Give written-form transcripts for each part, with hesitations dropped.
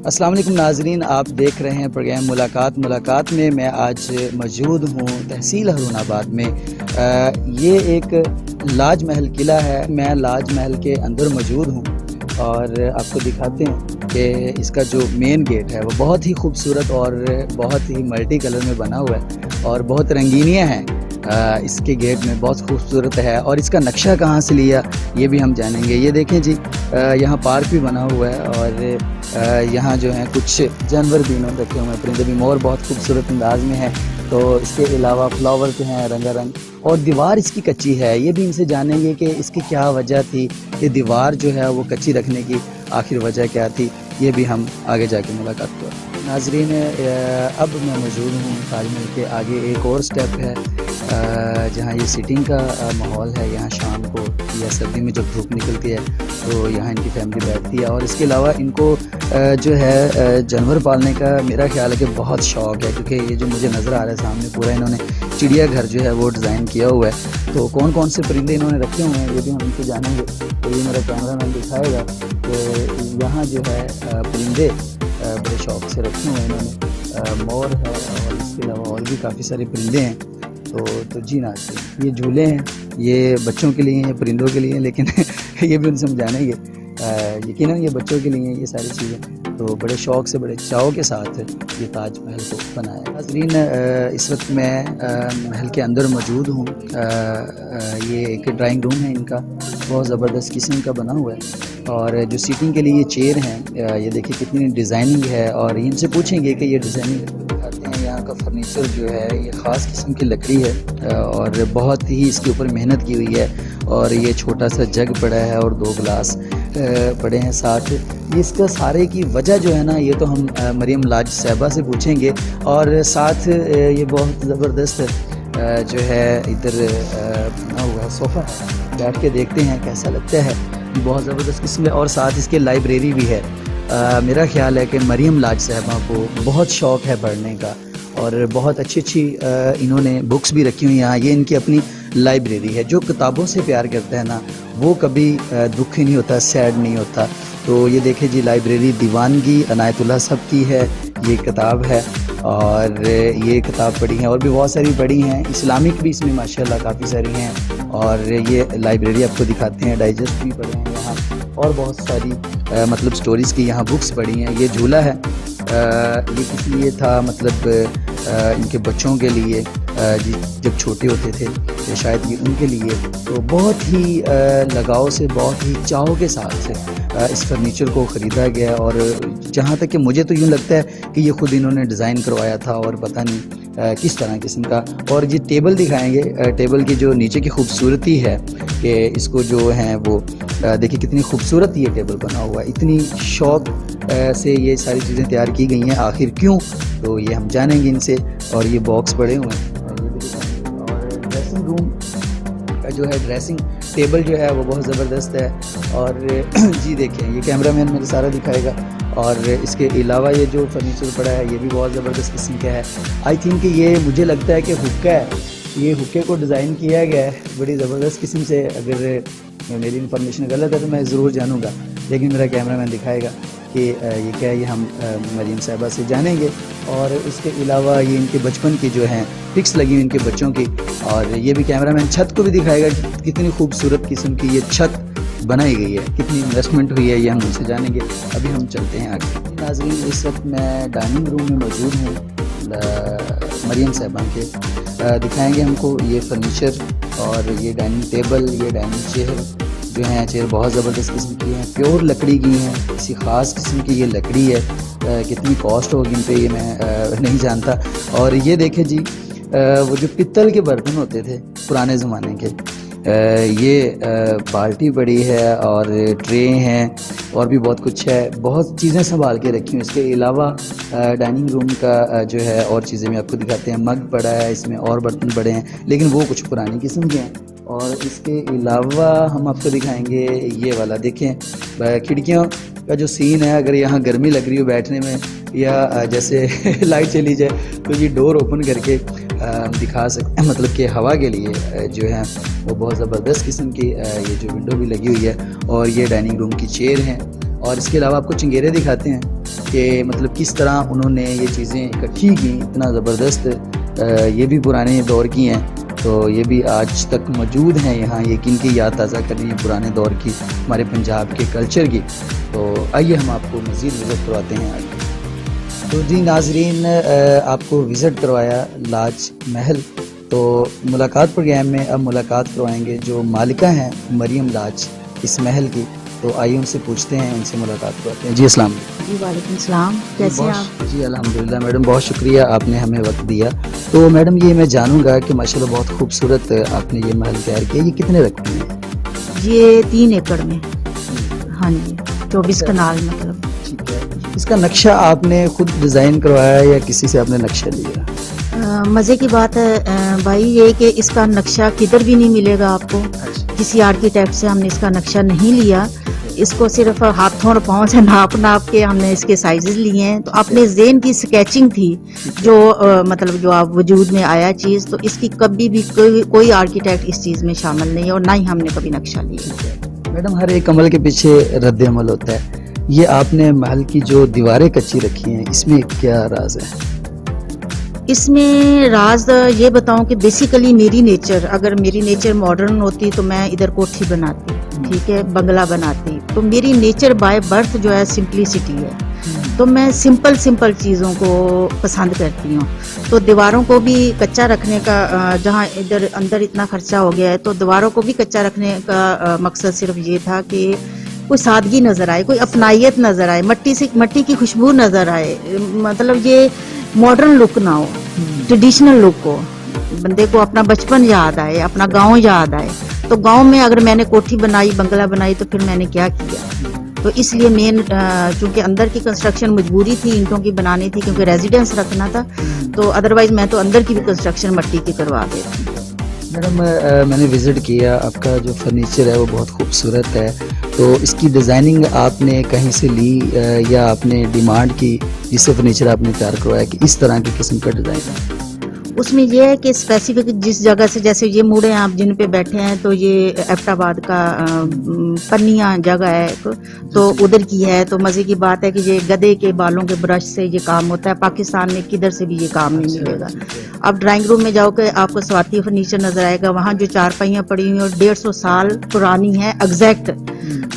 السلام علیکم ناظرین، آپ دیکھ رہے ہیں پروگرام ملاقات میں میں آج موجود ہوں تحصیل ہارون آباد میں۔ یہ ایک لاج محل قلعہ ہے، میں لاج محل کے اندر موجود ہوں اور آپ کو دکھاتے ہیں کہ اس کا جو مین گیٹ ہے وہ بہت ہی خوبصورت اور بہت ہی ملٹی کلر میں بنا ہوا ہے اور بہت رنگینیاں ہیں اس کے گیٹ میں، بہت خوبصورت ہے۔ اور اس کا نقشہ کہاں سے لیا یہ بھی ہم جانیں گے۔ یہ دیکھیں جی، یہاں پارک بھی بنا ہوا ہے اور یہاں جو ہیں کچھ جانور بھی انہوں نے رکھے ہوئے ہیں، پرندے بھی، مور بہت خوبصورت انداز میں ہے۔ تو اس کے علاوہ فلاور جو ہیں رنگا رنگ، اور دیوار اس کی کچی ہے۔ یہ بھی ان سے جانیں گے کہ اس کی کیا وجہ تھی، کہ دیوار جو ہے وہ کچی رکھنے کی آخر وجہ کیا تھی، یہ بھی ہم آگے جا کے ملاقات کریں۔ ناظرین، اب میں موجود ہوں تاج محل کے آگے، ایک اور سٹیپ ہے جہاں یہ سٹنگ کا ماحول ہے۔ یہاں شام کو یا سردی میں جب دھوپ نکلتی ہے تو یہاں ان کی فیملی بیٹھتی ہے۔ اور اس کے علاوہ ان کو جو ہے جانور پالنے کا میرا خیال ہے کہ بہت شوق ہے، کیونکہ یہ جو مجھے نظر آ رہا ہے سامنے، پورا انہوں نے چڑیا گھر جو ہے وہ ڈیزائن کیا ہوا ہے۔ تو کون کون سے پرندے انہوں نے رکھے ہوئے ہیں یہ بھی ہم ان سے جانیں گے۔ تو یہ میرا کیمرہ مین دکھائے گا کہ یہاں جو ہے پرندے بڑے شوق سے رکھے ہوئے ہیں انہوں نے، مور ہے اور اس کے علاوہ اور بھی کافی سارے پرندے ہیں۔ تو جی ناظرین، یہ جھولے ہیں، یہ بچوں کے لیے ہیں، پرندوں کے لیے ہیں، لیکن یہ بھی ان سے ہم جانیں گے۔ یقیناً یہ بچوں کے لیے ہیں یہ ساری چیزیں۔ تو بڑے شوق سے، بڑے چاؤ کے ساتھ یہ تاج محل کو بنایا ہے۔ ناظرین، اس وقت میں محل کے اندر موجود ہوں۔ یہ ایک ڈرائنگ روم ہے ان کا، بہت زبردست قسم کا بنا ہوا ہے۔ اور جو سیٹنگ کے لیے یہ چیئر ہیں، یہ دیکھیں کتنی ڈیزائننگ ہے، اور ان سے پوچھیں گے کہ یہ ڈیزائننگ دکھاتے ہیں۔ یہاں کا فرنیچر جو ہے یہ خاص قسم کی لکڑی ہے اور بہت ہی اس کے اوپر محنت کی ہوئی ہے۔ اور یہ چھوٹا سا جگ پڑا ہے اور 2 گلاس پڑے ہیں ساتھ۔ اس کا سارے کی وجہ جو ہے نا، یہ تو ہم مریم لاج صاحبہ سے پوچھیں گے۔ اور ساتھ یہ بہت زبردست جو ہے ادھر بنا ہوا ہے صوفہ ہے، بیٹھ کے دیکھتے ہیں کیسا لگتا ہے، بہت زبردست قسم ہے۔ اور ساتھ اس کے لائبریری بھی ہے۔ میرا خیال ہے کہ مریم لاج صاحبہ کو بہت شوق ہے پڑھنے کا، اور بہت اچھی انہوں نے بکس بھی رکھی ہوئی ہیں۔ یہ ان کی اپنی لائبریری ہے۔ جو کتابوں سے پیار کرتا ہے نا، وہ کبھی دکھی نہیں ہوتا، سیڈ نہیں ہوتا۔ تو یہ دیکھیں جی، لائبریری دیوانگی عنایت اللہ صاحب کی ہے یہ کتاب ہے، اور یہ کتاب پڑھی ہیں، اور بھی بہت ساری پڑھی ہیں، اسلامک بھی اس میں ماشاءاللہ کافی ساری ہیں۔ اور یہ لائبریری آپ کو دکھاتے ہیں، ڈائجسٹ بھی پڑھے ہیں یہاں، اور بہت ساری مطلب سٹوریز کی یہاں بکس پڑھی ہیں۔ یہ جھولا ہے، یہ کس لیے تھا، مطلب ان کے بچوں کے لیے جب چھوٹے ہوتے تھے، شاید یہ ان کے لیے۔ تو بہت ہی لگاؤ سے، بہت ہی چاؤ کے ساتھ اس فرنیچر کو خریدا گیا، اور جہاں تک کہ مجھے تو یوں لگتا ہے کہ یہ خود انہوں نے ڈیزائن کروایا تھا، اور پتہ نہیں کس طرح قسم کا۔ اور یہ ٹیبل دکھائیں گے، ٹیبل کی جو نیچے کی خوبصورتی ہے کہ اس کو جو ہیں وہ دیکھیں کتنی خوبصورت یہ ٹیبل بنا ہوا ہے، اتنی شوق سے یہ ساری چیزیں تیار کی گئی ہیں۔ آخر کیوں، تو یہ ہم جانیں گے ان سے۔ اور یہ باکس پڑے ہوئے ہیں، اور ڈریسنگ روم کا جو ہے ڈریسنگ ٹیبل جو ہے وہ بہت زبردست ہے۔ اور جی دیکھیں، یہ کیمرہ مین مجھے سارا دکھائے گا۔ اور اس کے علاوہ یہ جو فرنیچر پڑا ہے یہ بھی بہت زبردست قسم کا ہے۔ آئی تھنک کہ یہ مجھے لگتا ہے کہ حکہ ہے، یہ حکے کو ڈیزائن کیا گیا ہے بڑی زبردست قسم سے۔ اگر میری انفارمیشن غلط ہے تو میں ضرور جانوں گا، لیکن میرا کیمرہ مین دکھائے گا کہ یہ کیا ہے، یہ ہم مریم صاحبہ سے جانیں گے۔ اور اس کے علاوہ یہ ان کے بچپن کی جو ہیں پکس لگی ہوئی ان کے بچوں کی، اور یہ بھی کیمرہ مین چھت کو بھی دکھائے گا، کتنی خوبصورت قسم کی یہ چھت بنائی گئی ہے، کتنی انویسٹمنٹ ہوئی ہے، یہ ہم ان سے جانیں گے۔ ابھی ہم چلتے ہیں آگے۔ ناظرین، اس وقت میں ڈائننگ روم میں موجود ہوں مریم صاحبہ کے، دکھائیں گے ہم کو یہ فرنیچر، اور یہ ڈائننگ ٹیبل، یہ ڈائننگ چیئر جو ہیں، چیئر بہت زبردست قسم کی ہیں، پیور لکڑی کی ہیں، کسی خاص قسم کی یہ لکڑی ہے۔ کتنی کاسٹ ہوگی ان پہ یہ میں نہیں جانتا۔ اور یہ دیکھیں جی، وہ جو پتل کے برتن ہوتے تھے پرانے زمانے کے، یہ بالٹی پڑی ہے اور ٹرے ہیں اور بھی بہت کچھ ہے، بہت چیزیں سنبھال کے رکھی ہوں. اس کے علاوہ ڈائننگ روم کا جو ہے اور چیزیں میں آپ کو دکھاتے ہیں. مگ پڑا ہے، اس میں اور برتن پڑے ہیں لیکن وہ کچھ پرانی قسم کے ہیں. اور اس کے علاوہ ہم آپ کو دکھائیں گے یہ والا، دیکھیں کھڑکیوں کا جو سین ہے. اگر یہاں گرمی لگ رہی ہو بیٹھنے میں یا جیسے لائٹ چلی جائے تو یہ ڈور اوپن کر کے دکھا سکتے ہیں، مطلب کہ ہوا کے لیے جو ہے وہ بہت زبردست قسم کی یہ جو ونڈو بھی لگی ہوئی ہے. اور یہ ڈائننگ روم کی چیئر ہیں. اور اس کے علاوہ آپ کو چنگیرے دکھاتے ہیں کہ مطلب کس طرح انہوں نے یہ چیزیں اکٹھی کی، اتنا زبردست. یہ بھی پرانے دور کی ہیں تو یہ بھی آج تک موجود ہیں یہاں. یہ کن کی یاد تازہ کرنی ہے پرانے دور کی، ہمارے پنجاب کے کلچر کی. تو آئیے ہم آپ کو مزید وزٹ کرواتے ہیں آگے. تو جی ناظرین، آپ کو وزٹ کروایا لاج محل. تو ملاقات پروگرام میں اب ملاقات کروائیں گے جو مالکہ ہیں مریم لاج اس محل کی. تو آئیے ان سے پوچھتے ہیں، ان سے ملاقات کرواتے ہیں. جی السلام علیکم. جی وعلیکم السلام، کیسے ہیں آپ؟ جی الحمدللہ میڈم، بہت شکریہ آپ نے ہمیں وقت دیا. تو میڈم یہ میں جانوں گا کہ ماشاءاللہ بہت خوبصورت آپ نے یہ محل تیار کیا. یہ کتنے رقم میں ہے؟ یہ 3 ایکڑ میں. ہاں جی، 24 کنال مطلب. ٹھیک ہے. اس کا نقشہ آپ نے خود ڈیزائن کروایا یا کسی سے آپ نے نقشہ لیا؟ مزے کی بات ہے بھائی یہ کہ اس کا نقشہ کدھر بھی نہیں ملے گا آپ کو. کسی آرکیٹیکٹ سے ہم نے اس کا نقشہ نہیں لیا. اس کو صرف ہاتھوں اور پاؤں سے ناپ کے ہم نے اس کے سائزز لیے ہیں. تو اپنے ذہن کی سکیچنگ تھی جو مطلب جو آپ وجود میں آیا چیز. تو اس کی کبھی بھی کوئی آرکیٹیکٹ اس چیز میں شامل نہیں ہے اور نہ ہی ہم نے کبھی نقشہ لیا. میڈم ہر ایک عمل کے پیچھے رد عمل ہوتا ہے. یہ آپ نے محل کی جو دیواریں کچی رکھی ہیں اس میں کیا راز ہے؟ اس میں راز یہ بتاؤں کہ بیسیکلی میری نیچر، اگر میری نیچر ماڈرن ہوتی تو میں ادھر کوٹھی بناتی، ٹھیک ہے، بنگلہ بناتی. تو میری نیچر بائی برتھ جو ہے سمپلسٹی ہے. تو میں سمپل چیزوں کو پسند کرتی ہوں. تو دیواروں کو بھی کچا رکھنے کا، جہاں ادھر اندر اتنا خرچہ ہو گیا ہے تو دیواروں کو بھی کچا رکھنے کا مقصد صرف یہ تھا کہ کوئی سادگی نظر آئے، کوئی اپنائیت نظر آئے، مٹی کی خوشبو نظر آئے. مطلب یہ ماڈرن لک نہ ہو، ٹریڈیشنل لک ہو، بندے کو اپنا بچپن یاد آئے، اپنا گاؤں یاد آئے. تو گاؤں میں اگر میں نے کوٹھی بنائی، بنگلہ بنائی تو پھر میں نے کیا کیا. تو اس لیے مین چونکہ اندر کی کنسٹرکشن مجبوری تھی اینٹوں کی بنانی تھی کیونکہ ریزیڈنس رکھنا تھا. تو ادروائز میں تو اندر کی بھی کنسٹرکشن مٹی کی کروا دیتی. میڈم میں نے وزٹ کیا، آپ کا جو فرنیچر ہے وہ بہت خوبصورت ہے. تو اس کی ڈیزائننگ آپ نے کہیں سے لی یا آپ نے ڈیمانڈ کی جس سے فرنیچر آپ نے تیار کروایا کہ اس طرح کی قسم کا ڈیزائن ہے؟ اس میں یہ ہے کہ اسپیسیفک جس جگہ سے، جیسے یہ موڑے آپ جن پہ بیٹھے ہیں تو یہ ایبٹ آباد کا پنیا جگہ ہے تو ادھر کی ہے. تو مزے کی بات ہے کہ یہ گدے کے بالوں کے برش سے یہ کام ہوتا ہے. پاکستان میں کدھر سے بھی یہ کام نہیں ملے گا. اب ڈرائنگ روم میں جاؤ کہ آپ کو سواتی فرنیچر نظر آئے گا. وہاں جو چارپائیاں پڑی ہوئی اور 150 سال پرانی ہیں ایگزیکٹ،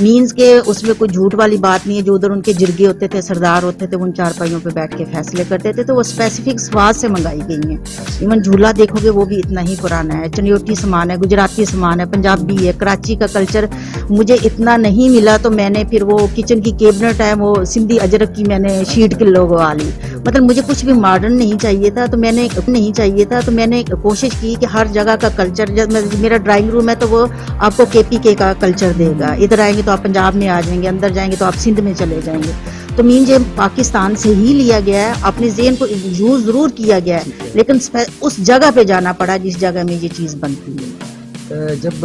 مینز کہ اس میں کوئی جھوٹ والی بات نہیں ہے. جو ادھر ان کے جرگے ہوتے تھے، سردار ہوتے تھے، ان چارپائیوں پہ بیٹھ کے فیصلے کرتے تھے. تو وہ اسپیسیفک سواد سے منگائی گئی ہیں. ایون جھولا دیکھو گے وہ بھی اتنا ہی پرانا ہے. چنیوٹی سامان ہے، گجراتی سامان ہے، پنجابی ہے. کراچی کا کلچر مجھے اتنا نہیں ملا تو میں نے پھر وہ کچن کی کیبنٹ ہے وہ سندھی اجرک کی میں نے شیٹ کے لگوا لی. مطلب مجھے کچھ بھی ماڈرن نہیں چاہیے تھا. تو میں نے کوشش کی کہ ہر جگہ کا کلچر، جب میرا ڈرائنگ روم ہے تو وہ آپ کو KPK کا کلچر دے گا. ادھر آئیں گے تو آپ پنجاب میں آ جائیں گے، اندر جائیں گے تو آپ سندھ میں چلے جائیں گے. تو مین یہ پاکستان سے ہی لیا گیا ہے. اپنے ذہن کو یوز ضرور کیا گیا ہے لیکن اس جگہ پہ جانا پڑا جس جگہ میں یہ چیز بنتی ہے. جب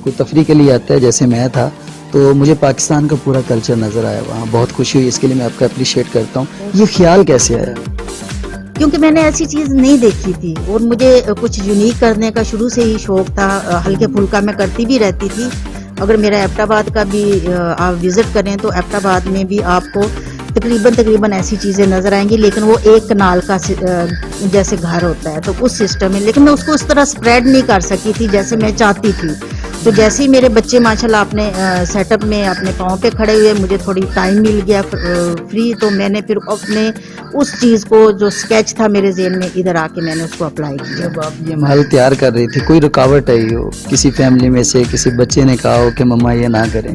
کوئی تفریح کے لیے آتا ہے جیسے میں تھا تو مجھے پاکستان کا پورا کلچر نظر آیا، وہاں بہت خوشی ہوئی. اس کے لیے میں آپ کا اپریشیٹ کرتا ہوں. یہ خیال کیسے آیا؟ کیونکہ میں نے ایسی چیز نہیں دیکھی تھی اور مجھے کچھ یونیک کرنے کا شروع سے ہی شوق تھا. ہلکے پھلکا میں کرتی بھی رہتی تھی. اگر میرا ایبٹ آباد کا بھی آپ وزٹ کریں تو ایبٹ آباد میں بھی آپ کو تقریباً ایسی چیزیں نظر آئیں گی لیکن وہ ایک کنال کا جیسے گھر ہوتا ہے تو اس سسٹم میں. لیکن میں اس کو اس طرح اسپریڈ نہیں کر سکی تھی جیسے میں چاہتی تھی. تو جیسے ہی میرے بچے ماشاءاللہ اپنے سیٹ اپ میں اپنے پاؤں پہ کھڑے ہوئے، مجھے تھوڑی ٹائم مل گیا فری، تو میں نے پھر اپنے اس چیز کو جو اسکیچ تھا میرے ذہن میں ادھر آ کے میں نے اس کو اپلائی کیا. جب آپ یہ محل تیار کر رہی تھی کوئی رکاوٹ آئی ہو؟ کسی فیملی میں سے کسی بچے نے کہا ہو کہ مما یہ نہ کریں؟